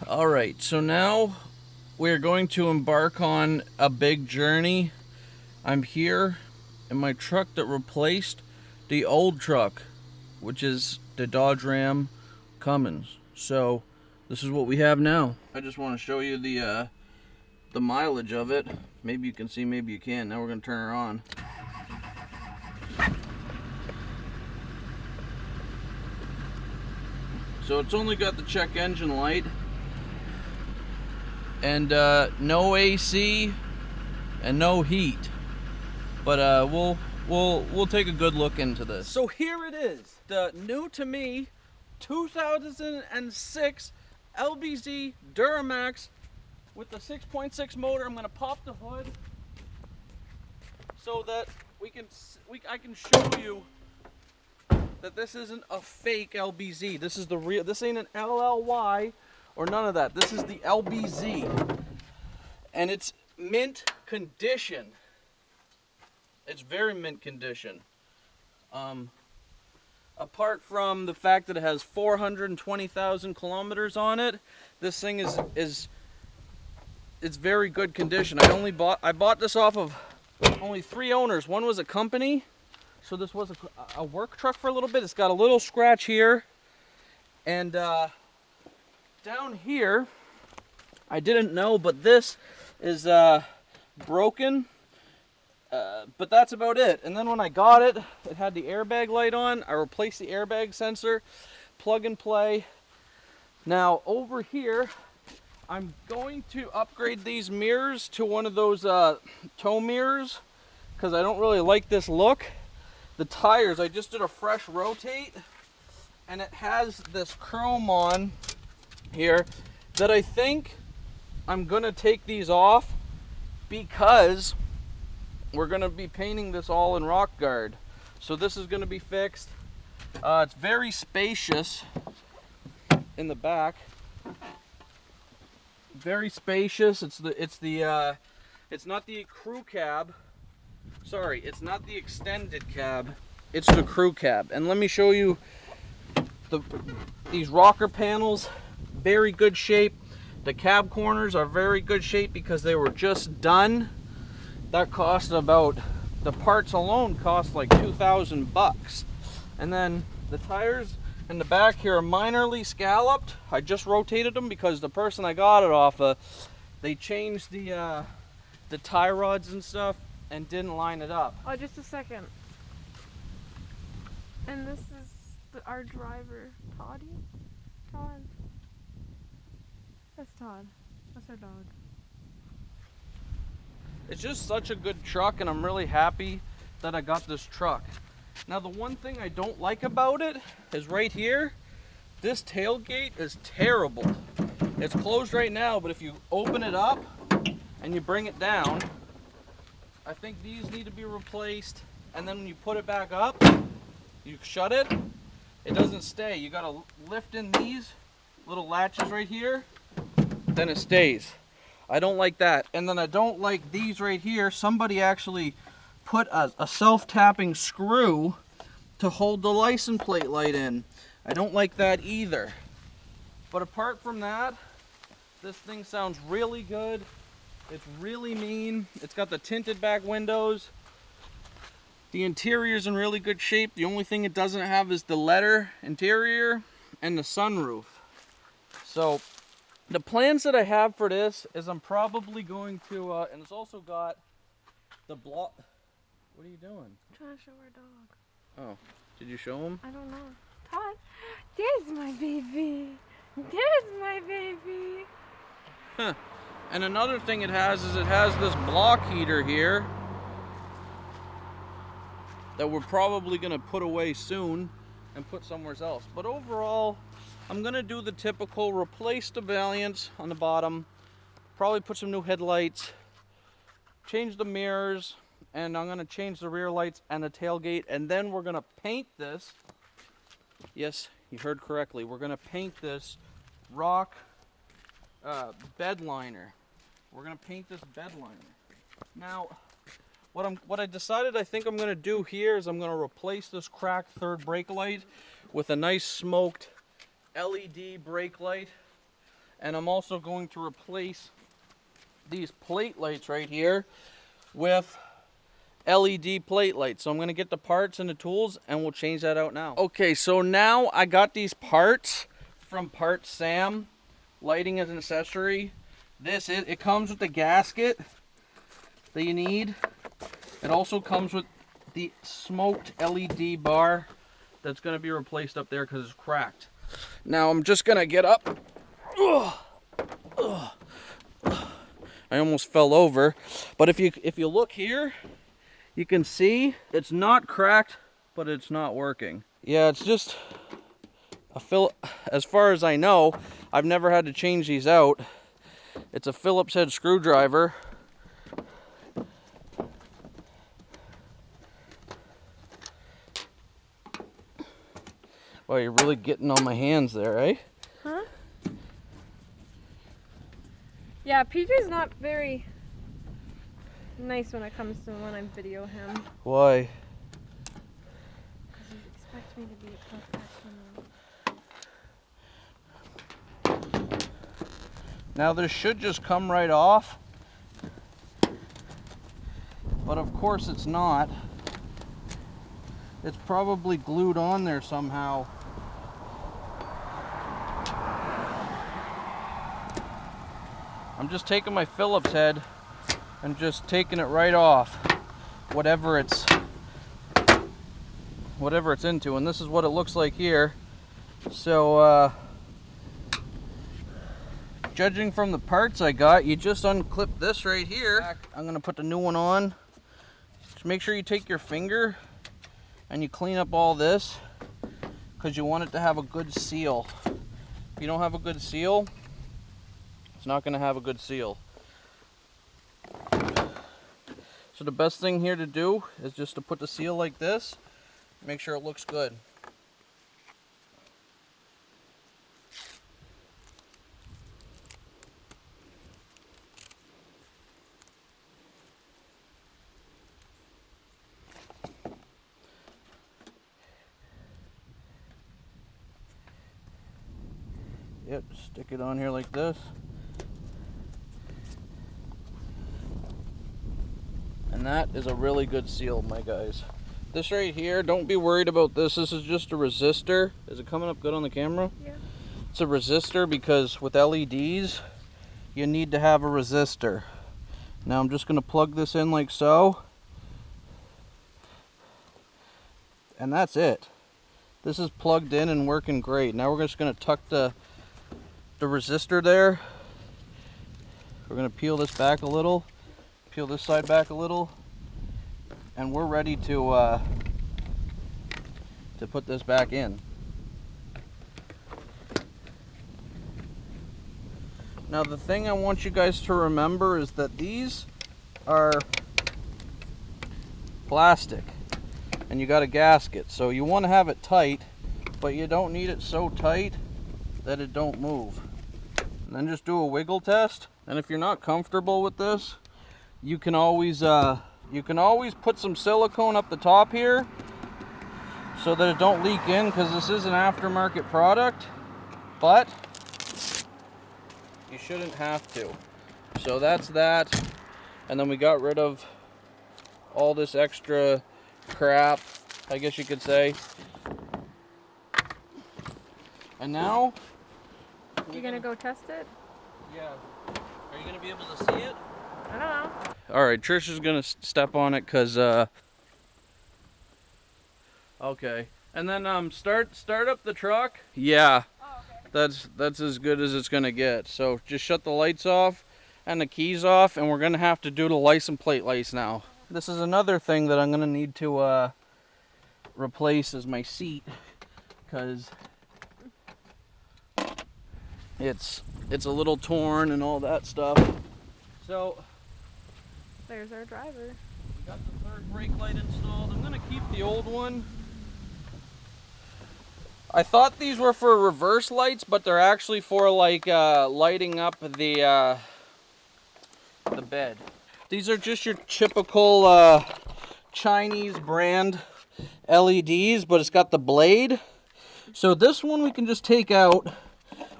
All right, so now we're going to embark on a big journey. I'm here in my truck that replaced the old truck, which is the Dodge Ram Cummins. So this is what we have now. I just want to show you the mileage of it. Maybe you can see, maybe you can't. Now we're going to turn her on. So it's only got the check engine light and no AC and no heat, but we'll take a good look into this. So here it is, the new to me 2006 LBZ Duramax with the 6.6 motor. I'm gonna pop the hood so that I can show you that this isn't a fake LBZ. This is the real. This ain't an LLY or none of that. This is the LBZ, and it's mint condition. It's very mint condition. Apart from the fact that it has 420,000 kilometers on it, this thing is it's very good condition. I bought this off of only 3 owners. One was a company, so this was a work truck for a little bit. It's got a little scratch here, and down here, I didn't know, but this is broken, but that's about it. And then when I got it, it had the airbag light on. I replaced the airbag sensor, plug and play. Now over here, I'm going to upgrade these mirrors to one of those tow mirrors because I don't really like this look. The tires, I just did a fresh rotate, and it has this chrome on here that I think I'm gonna take these off because we're gonna be painting this all in rock guard. So this is gonna be fixed. It's very spacious in the back. Very spacious. It's not the crew cab. Sorry, it's not the extended cab. It's the crew cab. And let me show you these rocker panels. Very good shape. The cab corners are very good shape because they were just done. That cost about, the parts alone cost like $2,000. And then the tires in the back here are minorly scalloped. I just rotated them because the person I got it off of, they changed the tie rods and stuff and didn't line it up. Oh, just a second. And this is our driver, Todd. That's Todd. That's our dog. It's just such a good truck, and I'm really happy that I got this truck. Now the one thing I don't like about it is right here, this tailgate is terrible. It's closed right now, but if you open it up and you bring it down, I think these need to be replaced. And then when you put it back up, you shut it, it doesn't stay. You gotta lift in these little latches right here, then it stays. I don't like that. And then I don't like these right here. Somebody actually put a self-tapping screw to hold the license plate light in. I don't like that either. But apart from that, this thing sounds really good. It's really mean. It's got the tinted back windows. The interior's in really good shape. The only thing it doesn't have is the leather interior and the sunroof. So the plans that I have for this is I'm probably going to, and it's also got the block. What are you doing? I'm trying to show our dog. Oh, did you show him? I don't know. Todd, there's my baby. There's my baby. Huh. And another thing it has is it has this block heater here that we're probably going to put away soon and put somewhere else. But overall, I'm going to do the typical, replace the Valiants on the bottom, probably put some new headlights, change the mirrors, and I'm going to change the rear lights and the tailgate, and then we're going to paint this. Yes, you heard correctly. We're going to paint this rock bed liner. We're going to paint this bed liner. Now, what I decided I think I'm going to do here is I'm going to replace this cracked third brake light with a nice smoked LED brake light. And I'm also going to replace these plate lights right here with LED plate lights. So I'm going to get the parts and the tools and we'll change that out now. Okay, so now I got these parts from Parts Sam, lighting as an accessory. It comes with the gasket that you need. It also comes with the smoked LED bar that's going to be replaced up there because it's cracked. Now I'm just going to get up. I almost fell over, but if you look here, you can see it's not cracked, but it's not working. Yeah, it's just a as far as I know, I've never had to change these out. It's a Phillips head screwdriver. Wow, you're really getting on my hands there, eh? Huh? Yeah, PJ's not very nice when it comes to when I video him. Why? Because he expects me to be a professional. Now this should just come right off, but of course it's not. It's probably glued on there somehow. I'm just taking my Phillips head and just taking it right off, whatever it's into, and this is what it looks like here. So judging from the parts I got, you just unclip this right here. I'm gonna put the new one on. Just make sure you take your finger and you clean up all this because you want it to have a good seal. If you don't have a good seal, it's not gonna have a good seal. So the best thing here to do is just to put the seal like this, make sure it looks good. Yep, stick it on here like this. And that is a really good seal, my guys. This right here, don't be worried about this. This is just a resistor. Is it coming up good on the camera? Yeah. It's a resistor because with LEDs, you need to have a resistor. Now I'm just going to plug this in like so. And that's it. This is plugged in and working great. Now we're just going to tuck the resistor there. We're going to peel this back a little. Peel this side back a little, and we're ready to put this back in. Now the thing I want you guys to remember is that these are plastic and you got a gasket, so you want to have it tight, but you don't need it so tight that it don't move. And then just do a wiggle test, and if you're not comfortable with this, you can always put some silicone up the top here so that it don't leak in, because this is an aftermarket product, but you shouldn't have to. So that's that, and then we got rid of all this extra crap, I guess you could say. And now You gonna go test it? Yeah. Are you gonna be able to see it? I don't know. Alright, Trish is gonna step on it because okay. And then start up the truck. Yeah. Oh, okay. That's as good as it's gonna get. So just shut the lights off and the keys off, and we're gonna have to do the license plate lights now. This is another thing that I'm gonna need to replace is my seat, because it's a little torn and all that stuff. So There's our driver. we got the third brake light installed. I'm gonna keep the old one. I thought these were for reverse lights, but they're actually for like lighting up the bed. These are just your typical Chinese brand LEDs, but it's got the blade. So this one we can just take out.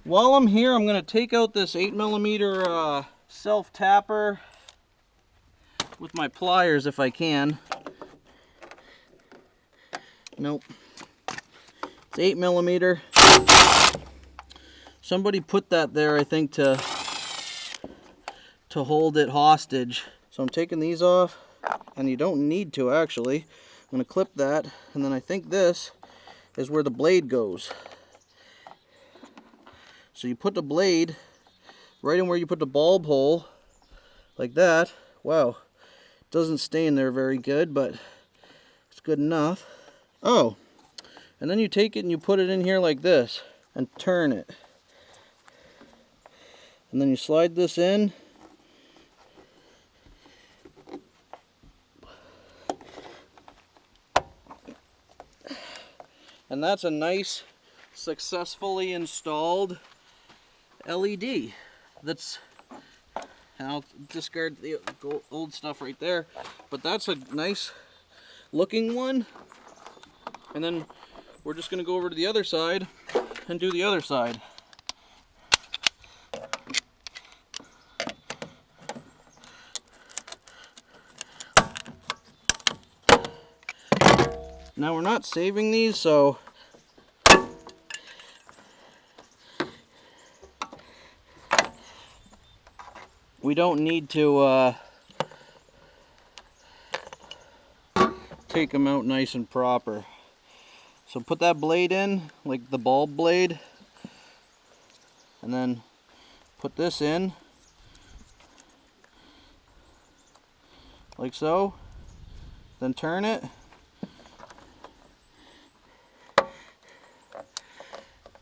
While I'm here, I'm going to take out this 8mm self-tapper with my pliers if I can. Nope. It's 8mm. Somebody put that there, I think, to hold it hostage. So I'm taking these off, and you don't need to actually. I'm going to clip that, and then I think this is where the blade goes. So you put the blade right in where you put the bulb hole, like that. Wow, it doesn't stay in there very good, but it's good enough. Oh, and then you take it and you put it in here like this and turn it. And then you slide this in. And that's a nice, successfully installed LED. That's, and I'll discard the old stuff right there, but that's a nice looking one. And then we're just going to go over to the other side and do the other side. Now we're not saving these, so we don't need to take them out nice and proper. So put that blade in, like the bulb blade, and then put this in, like so, then turn it.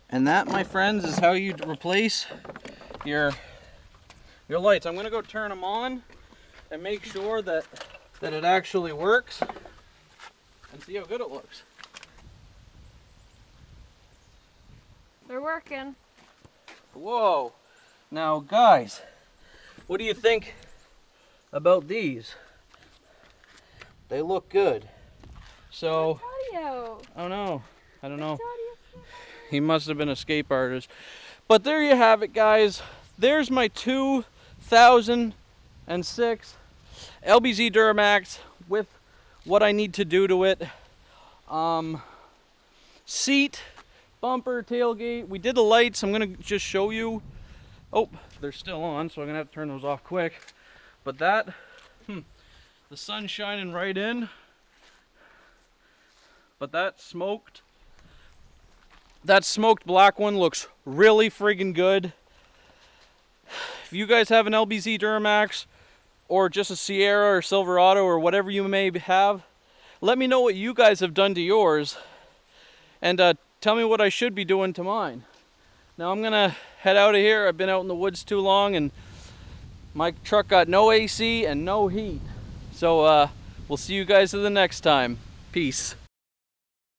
And that, my friends, is how you replace your lights. I'm going to go turn them on and make sure that it actually works and see how good it looks. They're working. Whoa. Now, guys, what do you think about these? They look good. So, Audio. oh no, I don't know. He must have been a escape artist. But there you have it, guys. There's my 2006 LBZ Duramax with what I need to do to it. Seat, bumper, tailgate. We did the lights. I'm going to just show you. Oh, they're still on, so I'm going to have to turn those off quick. But that, the sun's shining right in. But that smoked black one looks really friggin' good. If you guys have an LBZ Duramax or just a Sierra or Silverado or whatever you may have, let me know what you guys have done to yours and tell me what I should be doing to mine. Now I'm gonna head out of here. I've been out in the woods too long and my truck got no AC and no heat. So we'll see you guys the next time. Peace.